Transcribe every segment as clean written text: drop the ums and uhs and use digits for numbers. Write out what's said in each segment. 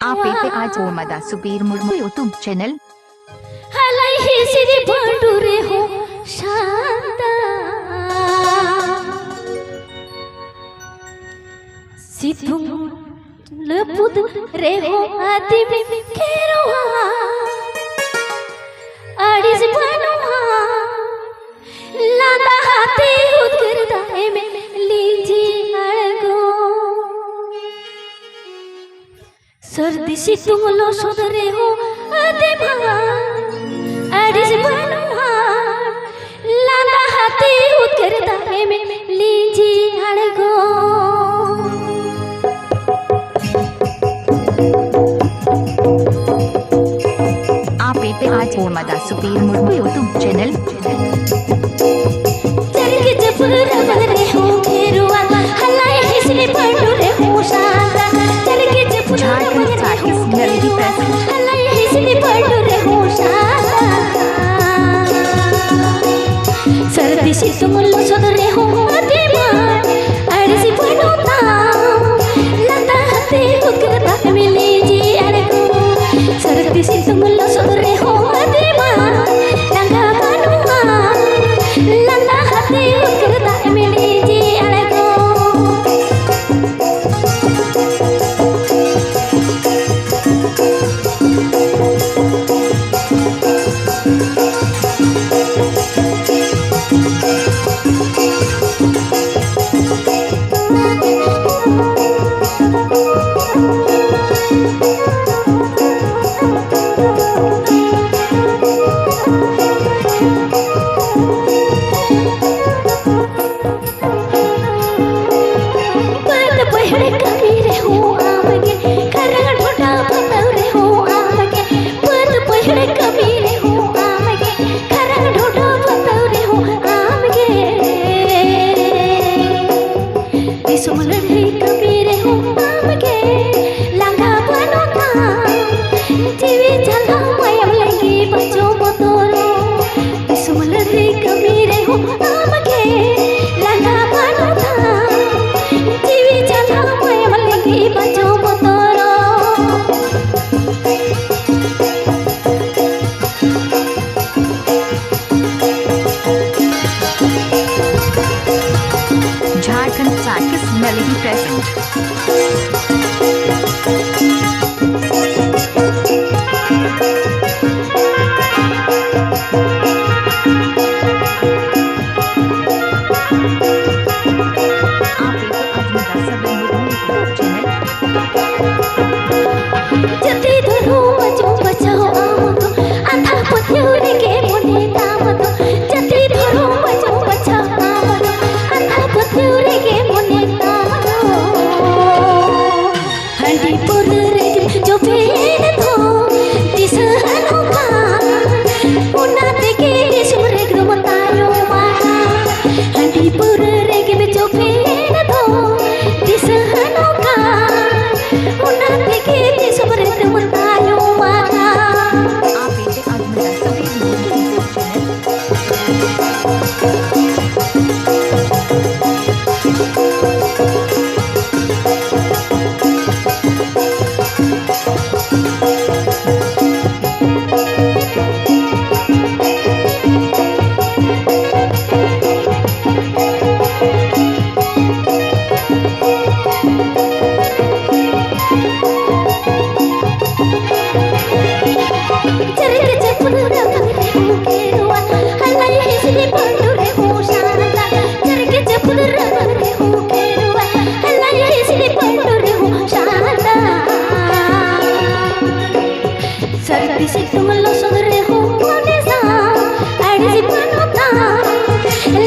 आप पे आज ओमदा सुबीर मुर्मू यूट्यूब चैनल हलाई ही सिरी बांडुरे हो शांता सिद्धू लपुद रे हो आदि में खेरो आड़िस बनवा लादा हाथी उदगर दाए में लीजी अड़गो सर्दी सी तुम लो सोदरे हो आदि भवा आड़िस बनवा लादा हाथी उदगर दाए में लीजी अड़गो आप पे आज ओमदा सुबीर मुर्मू यूट्यूब चैनल चरके जफर रबरे हो घेरुआ हलाए हिसने पंडुरे हो शांता चरके जफर रबरे हो घेरुआ हलाए हिसने पंडुरे हो शांता सर्दी से तुम लो सदरे हो देवान अड़सी बनोता लता हते उकरता मिले जी अड़को सर्दी से तुम लो सदरे हो देवान लंगा बनवा लंगा हते उकरता मिले जी अड़को झारखंड साकिस मेलोडी प्रेजेंट सर्दी से तुम लो सदरे हो नेसा अड़सी बनोता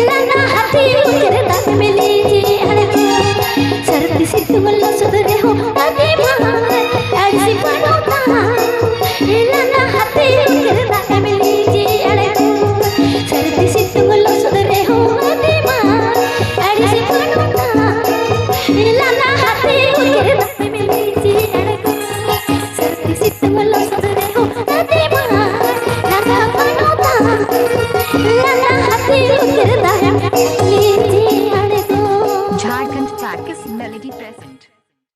लाना हाथी उकरता मिले जी अड़को सर्दी से तुम लो सदरे हो देवान अड़सी बनोता लाना हाथी उकरता मिले जी अड़को सर्दी से तुम लो सदरे हो देवान अड़सी बनोता लाना हाथी उकरता मिले जी